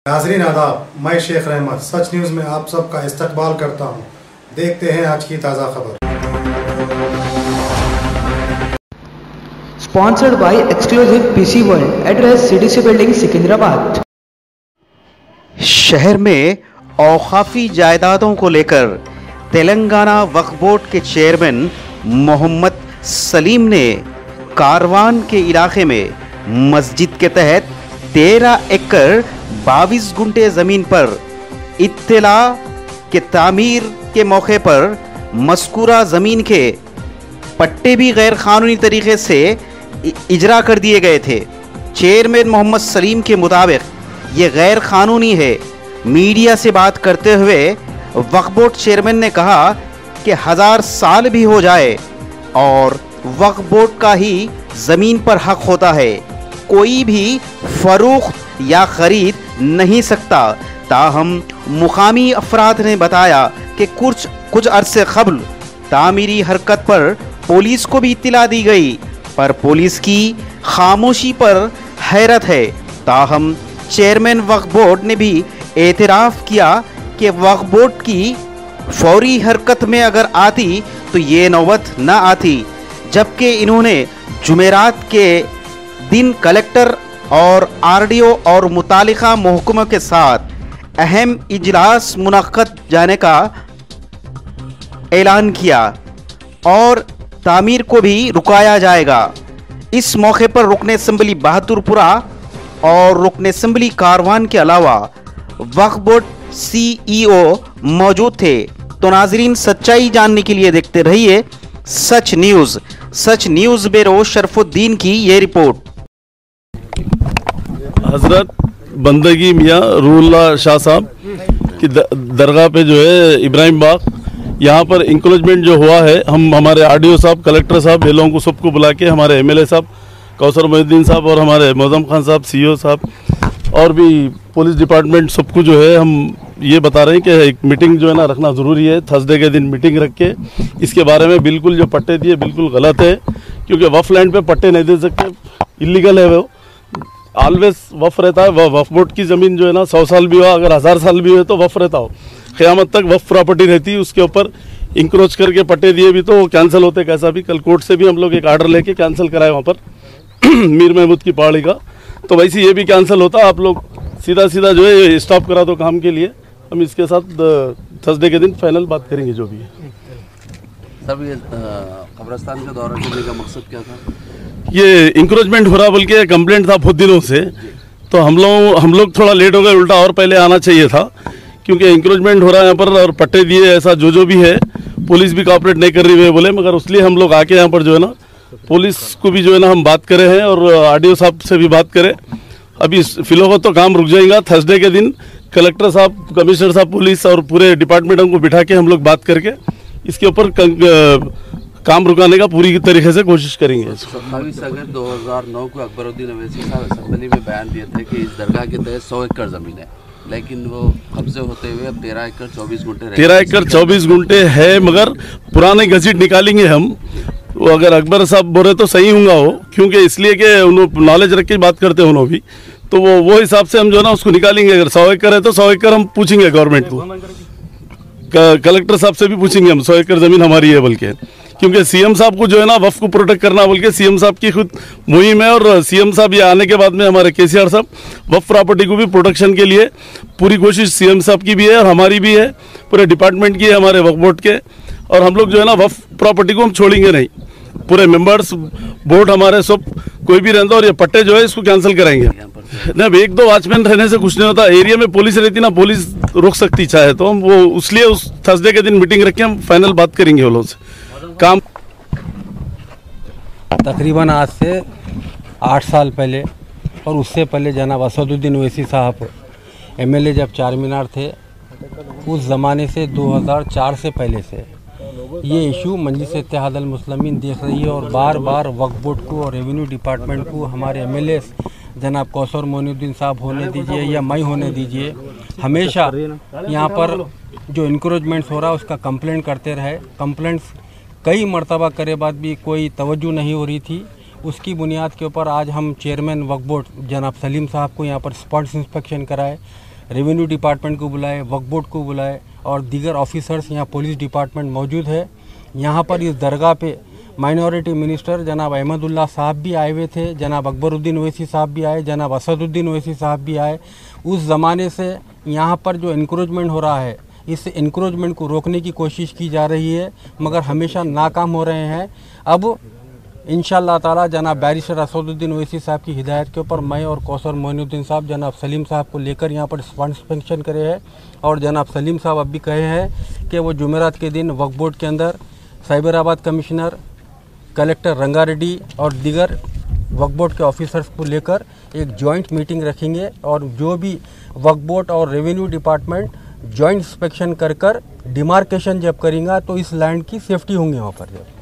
नाज़रीन आदाब, मैं शेख रहमत सच न्यूज़ में आप सबका इस्तकबाल करता हूँ। देखते हैं आज की ताज़ा खबर। Sponsored by exclusive PC world, address CDC building Secunderabad. शहर में औकाफी जायदादों को लेकर तेलंगाना वक्फ बोर्ड के चेयरमैन मोहम्मद सलीम ने कारवान के इलाके में मस्जिद के तहत 13 एकड़ 22 गुंठे ज़मीन पर इत्तला के तामीर के मौके पर मज़कूरा ज़मीन के पट्टे भी गैर कानूनी तरीके से इजरा कर दिए गए थे। चेयरमैन मोहम्मद सलीम के मुताबिक ये गैर कानूनी है। मीडिया से बात करते हुए वक्फ बोर्ड चेयरमैन ने कहा कि 1000 साल भी हो जाए और वक्फ बोर्ड का ही ज़मीन पर हक होता है, कोई भी फरोख्त या ख़रीद नहीं सकता। ताहम मुकामी अफराद ने बताया कि कुछ अरसे क़ब्ल तामीरी हरकत पर पुलिस को भी इत्तला दी गई, पर पुलिस की खामोशी पर हैरत है। ताहम चेयरमैन वक्फ बोर्ड ने भी एतराफ़ किया कि वक्फ बोर्ड की फौरी हरकत में अगर आती तो ये नौबत न आती, जबकि इन्होंने जुमेरात के दिन कलेक्टर और आरडीओ और मुतालिका महकमों के साथ अहम इजलास मुनक्कद जाने का ऐलान किया और तामीर को भी रुकाया जाएगा। इस मौके पर रुकन असम्बली बहादुरपुरा और रुकन असम्बली कारवान के अलावा वक्फ बोर्ड CEO मौजूद थे। तो नाजरीन, सच्चाई जानने के लिए देखते रहिए सच न्यूज़ ब्यूरो शरफुद्दीन की ये रिपोर्ट। हजरत बंदगी मियाँ रूहुल्लाह शाह साहब की दरगाह पे जो है इब्राहिम बाग, यहाँ पर इंक्रोचमेंट जो हुआ है, हम हमारे आरडीओ साहब, कलेक्टर साहब, ये लोगों को सबको बुला के हमारे MLA साहब कौसर मोहिउद्दीन साहब और हमारे मौजम खान साहब CEO साहब और भी पुलिस डिपार्टमेंट सबको जो है हम ये बता रहे हैं कि एक मीटिंग जो है ना रखना ज़रूरी है। थर्सडे के दिन मीटिंग रख के इसके बारे में बिल्कुल जो पट्टे दिए बिल्कुल गलत है, क्योंकि वफ़ लैंड पे पट्टे नहीं दे सकते, इलीगल है। वो ऑलवेज वफ़ रहता है। वफ़ बोर्ड की ज़मीन जो है ना 100 साल भी हो, अगर 1000 साल भी हो तो वफ़ रहता हो, क़यामत तक वफ़ प्रॉपर्टी रहती है। उसके ऊपर इंक्रोच करके पट्टे दिए भी तो वो कैंसिल होते कैसा भी। कल कोर्ट से भी हम लोग एक आर्डर लेके कैंसिल कराए वहाँ पर मीर महमूद की पहाड़ी का, तो वैसे ये भी कैंसिल होता। आप लोग सीधा जो है स्टॉप करा दो काम के लिए। हम इसके साथ थर्सडे के दिन फाइनल बात करेंगे जो भी है। सर, ये कब्रिस्तान का दौरा करने का मकसद क्या था? ये इंक्रोचमेंट हो रहा बोल के कंप्लेंट था बहुत दिनों से, तो हम लोग थोड़ा लेट हो गए, उल्टा और पहले आना चाहिए था, क्योंकि इंक्रोचमेंट हो रहा है यहाँ पर और पट्टे दिए ऐसा जो भी है। पुलिस भी कोऑपरेट नहीं कर रही है बोले, मगर उसलिए हम लोग आके यहाँ पर जो है ना पुलिस को भी जो है ना हम बात करे हैं और आरडीओ साहब से भी बात करें। अभी फिलहाल तो काम रुक जाएगा। थर्सडे के दिन कलेक्टर साहब, कमिश्नर साहब, पुलिस और पूरे डिपार्टमेंटों को बिठा के हम लोग बात करके इसके ऊपर काम रुकाने का पूरी तरीके से कोशिश करेंगे। 27 अगस्त 2009 को अकबरुद्दीन अवैसी साहब असेंबली में बयान दिए थे कि इस दरगाह के तहत 100 एकड़ ज़मीन है, लेकिन वो कब्जे होते हुए अब 13 एकड़ 24 गुंठे 13 एकड़ 24 गुंठे है, मगर पुराने गज़ट निकालेंगे हम। वो अगर अकबर साहब बोले तो सही होगा वो, क्योंकि इसलिए कि उन्होंने नॉलेज रख के बात करते हैं उन्होंने भी, तो वो हिसाब से हम जो है ना उसको निकालेंगे। अगर 100 एकड़ है तो 100 एकड़ हम पूछेंगे गवर्नमेंट को, कलेक्टर साहब से भी पूछेंगे हम 100 एकड़ ज़मीन हमारी है बोल के, क्योंकि CM साहब को जो है ना वफ़ को प्रोटेक्ट करना बोल के CM साहब की खुद मुहिम है। और CM साहब ये आने के बाद में हमारे KCR साहब वफ़ प्रॉपर्टी को भी प्रोटेक्शन के लिए पूरी कोशिश CM साहब की भी है और हमारी भी है, पूरे डिपार्टमेंट की है, हमारे वक्फ बोर्ड के। और हम लोग जो है ना वफ़ प्रॉपर्टी को हम छोड़ेंगे नहीं, पूरे मेंबर्स बोर्ड हमारे सब कोई भी रहता, और ये पट्टे जो है इसको कैंसिल कराएंगे। ना 1-2 वॉचमैन रहने से कुछ नहीं होता। एरिया में पुलिस रहती ना, पुलिस रोक सकती चाहे तो। हम वो उसलिए उस थर्सडे के दिन मीटिंग रख के हम फाइनल बात करेंगे वो लोग से काम। तकरीबन आज से 8 साल पहले और उससे पहले जनाब असदुद्दीन ओवैसी साहब MLA जब चार मीनार थे, उस ज़माने से 2004 से पहले से ये इशू मजलिस इत्तेहादुल मुस्लिमीन देख रही है और बार बार वक्फ बोर्ड को और रेवेन्यू डिपार्टमेंट को, हमारे MLA जनाब कौसर मोहिउद्दीन साहब होने दीजिए या मैं होने दीजिए, हमेशा यहाँ पर जो इंक्रोचमेंट्स हो रहा है उसका कंप्लेंट करते रहे। कंप्लेंट्स कई मरतबा करे बाद भी कोई तवज्जो नहीं हो रही थी। उसकी बुनियाद के ऊपर आज हम चेयरमैन वक्फ बोर्ड जनाब सलीम साहब को यहाँ पर स्पॉट इंस्पेक्शन कराए, रेवेन्यू डिपार्टमेंट को बुलाए, वक्फ बोर्ड को बुलाए और दीगर ऑफिसर्स, यहाँ पुलिस डिपार्टमेंट मौजूद है। यहाँ पर इस दरगाह पे माइनॉरिटी मिनिस्टर जनाब अहमदुल्ला साहब भी आए हुए थे, जनाब अकबरुद्दीन ओवैसी साहब भी आए, जनाब असदुद्दीन ओवैसी साहब भी आए। उस ज़माने से यहाँ पर जो इंक्रोचमेंट हो रहा है, इस इंक्रोचमेंट को रोकने की कोशिश की जा रही है, मगर हमेशा नाकाम हो रहे हैं। अब इंशाअल्लाह ताला जनाब बैरिस्टर असदुद्दीन ओवैसी साहब की हिदायत के ऊपर मैं और कौसर मोइनुद्दीन साहब जनाब सलीम साहब को लेकर यहाँ पर इंस्पेक्शन करे हैं और जनाब सलीम साहब अब भी कहे हैं कि वो जुमेरात के दिन वक्फ बोर्ड के अंदर साइबराबाद कमिश्नर, कलेक्टर रंगारेड्डी और दीगर वक्फ बोर्ड के ऑफिसर्स को लेकर एक जॉइंट मीटिंग रखेंगे और जो भी वक्फ बोर्ड और रेवेन्यू डिपार्टमेंट जॉइंट इंस्पेक्शन कर डिमार्केशन जब करेंगे तो इस लैंड की सेफ्टी होंगी वहाँ पर। जब